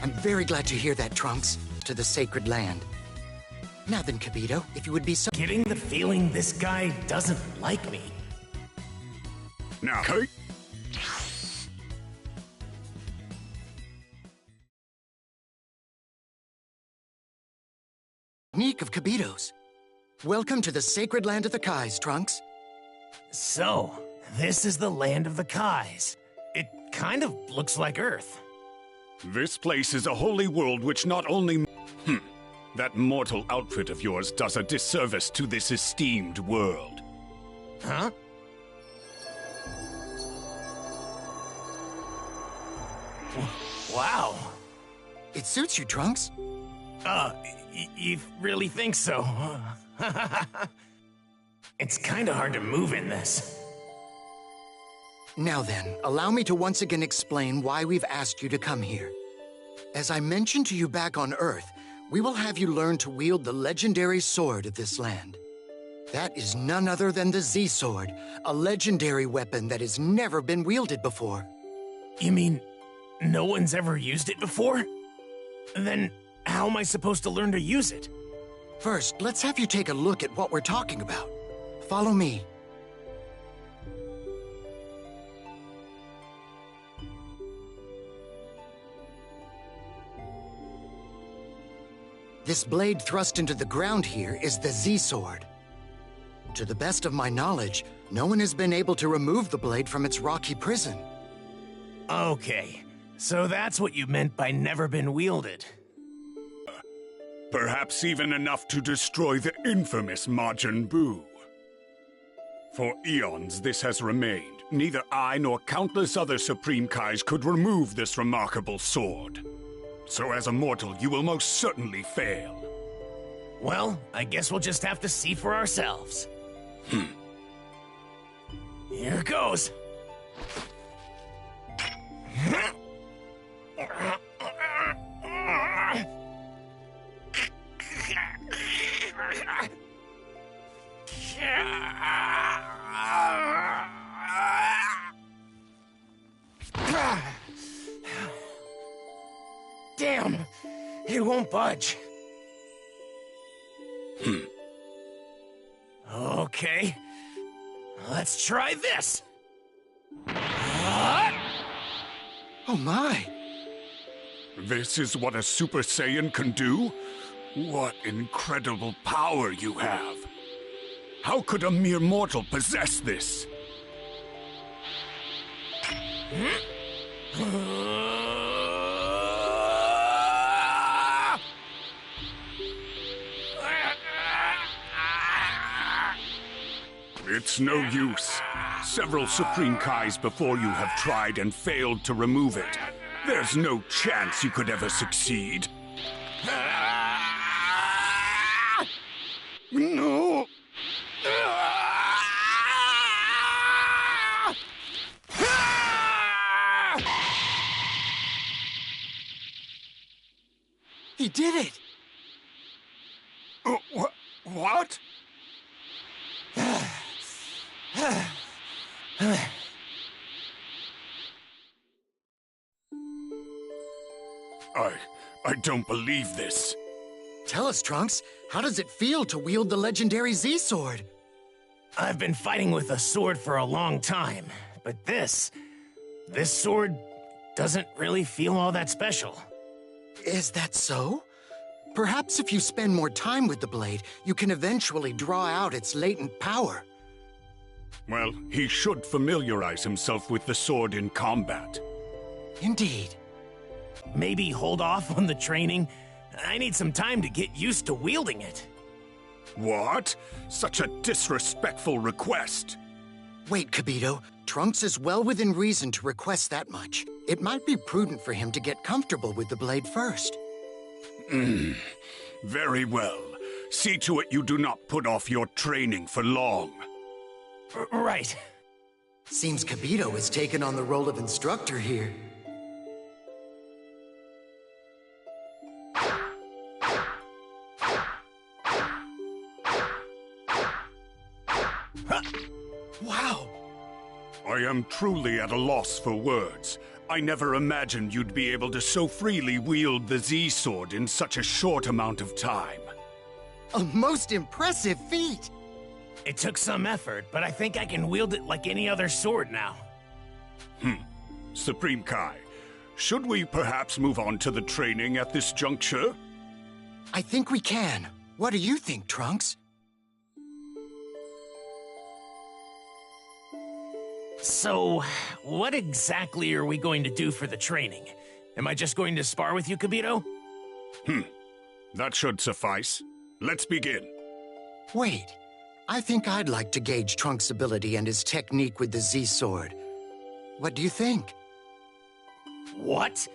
I'm very glad to hear that, Trunks. To the sacred land. Now then, Kibito, if you would be so— Getting the feeling this guy doesn't like me. Now, Kate? Technique of Kibito's. Welcome to the sacred land of the Kais, Trunks. So, this is the land of the Kais. It kind of looks like Earth. This place is a holy world which not only— That mortal outfit of yours does a disservice to this esteemed world. Huh? Wow. It suits you, Trunks. You really think so? It's kinda hard to move in this. Now then, allow me to once again explain why we've asked you to come here. As I mentioned to you back on Earth, we will have you learn to wield the legendary sword of this land. That is none other than the Z-Sword, a legendary weapon that has never been wielded before. You mean, no one's ever used it before? Then, how am I supposed to learn to use it? First, let's have you take a look at what we're talking about. Follow me. This blade thrust into the ground here is the Z-Sword. To the best of my knowledge, no one has been able to remove the blade from its rocky prison. Okay, so that's what you meant by never been wielded. Perhaps even enough to destroy the infamous Majin Buu. For eons this has remained. Neither I nor countless other Supreme Kais could remove this remarkable sword. So as a mortal, you will most certainly fail. Well, I guess we'll just have to see for ourselves. Here goes. Damn! It won't budge. Okay. Let's try this. Oh my! This is what a Super Saiyan can do? What incredible power you have! How could a mere mortal possess this? It's no use. Several Supreme Kais before you have tried and failed to remove it. There's no chance you could ever succeed. No! He did it! What? I don't believe this. Tell us, Trunks, how does it feel to wield the legendary Z-Sword? I've been fighting with a sword for a long time, but this sword doesn't really feel all that special. Is that so? Perhaps if you spend more time with the blade, you can eventually draw out its latent power. Well, he should familiarize himself with the sword in combat. Indeed. Maybe hold off on the training. I need some time to get used to wielding it. What? Such a disrespectful request. Wait, Kibito. Trunks is well within reason to request that much. It might be prudent for him to get comfortable with the blade first. Very well. See to it you do not put off your training for long. Right. Seems Kibito has taken on the role of instructor here. I am truly at a loss for words. I never imagined you'd be able to so freely wield the Z-Sword in such a short amount of time. A most impressive feat! It took some effort, but I think I can wield it like any other sword now. Supreme Kai, should we perhaps move on to the training at this juncture? I think we can. What do you think, Trunks? So, what exactly are we going to do for the training? Am I just going to spar with you, Kabuto? That should suffice. Let's begin. Wait. I think I'd like to gauge Trunks' ability and his technique with the Z-Sword. What do you think? What?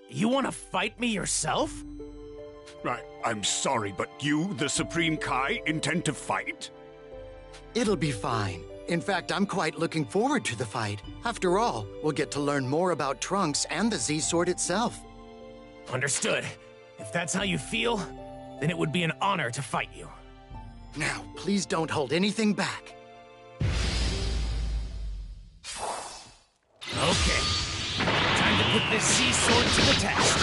You want to fight me yourself? I'm sorry, but you, the Supreme Kai, intend to fight? It'll be fine. In fact, I'm quite looking forward to the fight. After all, we'll get to learn more about Trunks and the Z-Sword itself. Understood. If that's how you feel, then it would be an honor to fight you. Now, please don't hold anything back. Okay. Time to put this Z-Sword to the test.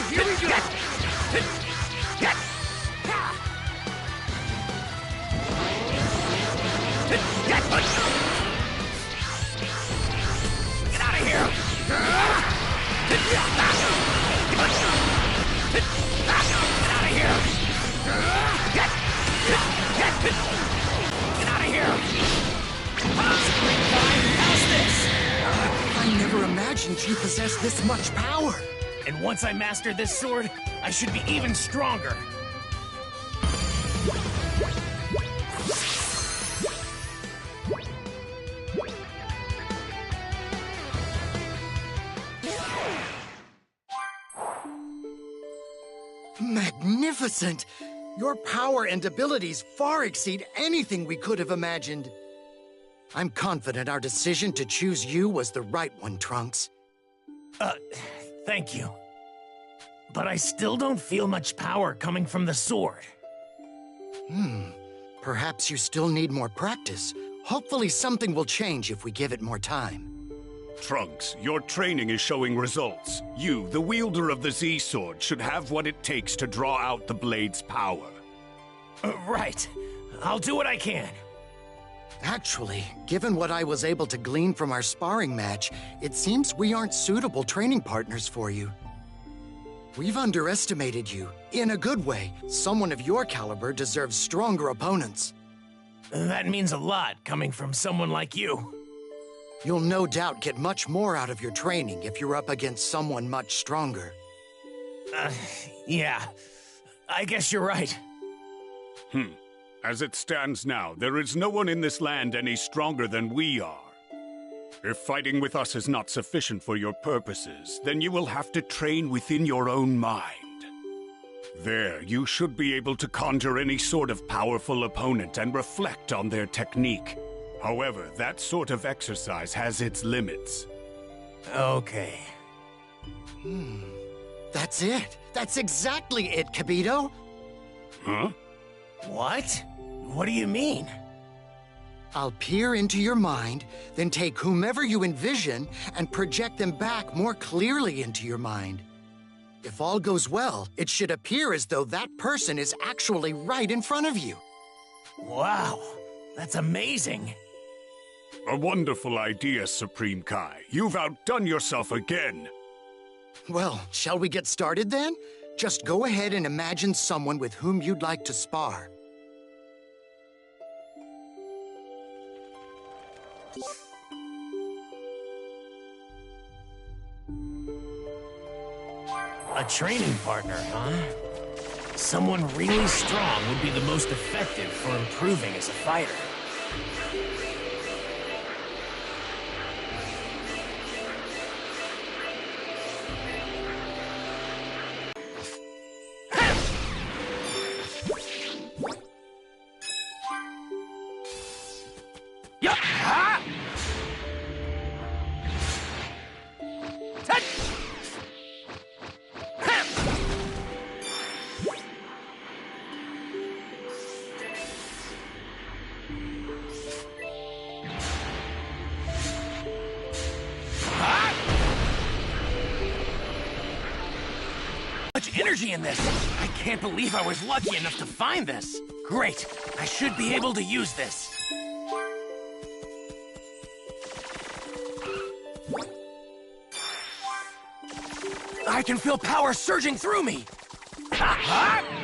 Here we go! Get out of here! Get out of here! Get out of here! How's this? I never imagined you possessed this much power. And once I master this sword, I should be even stronger. Magnificent! Your power and abilities far exceed anything we could have imagined. I'm confident our decision to choose you was the right one, Trunks. Thank you. But I still don't feel much power coming from the sword. Perhaps you still need more practice. Hopefully something will change if we give it more time. Trunks, your training is showing results. You, the wielder of the Z-Sword, should have what it takes to draw out the blade's power. Right. I'll do what I can. Actually, given what I was able to glean from our sparring match, it seems we aren't suitable training partners for you. We've underestimated you. In a good way. Someone of your caliber deserves stronger opponents. That means a lot coming from someone like you. You'll no doubt get much more out of your training if you're up against someone much stronger. Yeah. I guess you're right. As it stands now, there is no one in this land any stronger than we are. If fighting with us is not sufficient for your purposes, then you will have to train within your own mind. There, you should be able to conjure any sort of powerful opponent and reflect on their technique. However, that sort of exercise has its limits. Okay. That's it. That's exactly it, Kabuto. Huh? What? What do you mean? I'll peer into your mind, then take whomever you envision and project them back more clearly into your mind. If all goes well, it should appear as though that person is actually right in front of you. Wow, that's amazing. A wonderful idea, Supreme Kai. You've outdone yourself again. Well, shall we get started then? Just go ahead and imagine someone with whom you'd like to spar. A training partner, huh? Someone really strong would be the most effective for improving as a fighter. energy in this. I can't believe I was lucky enough to find this. Great. I should be able to use this. I can feel power surging through me. Ha ha!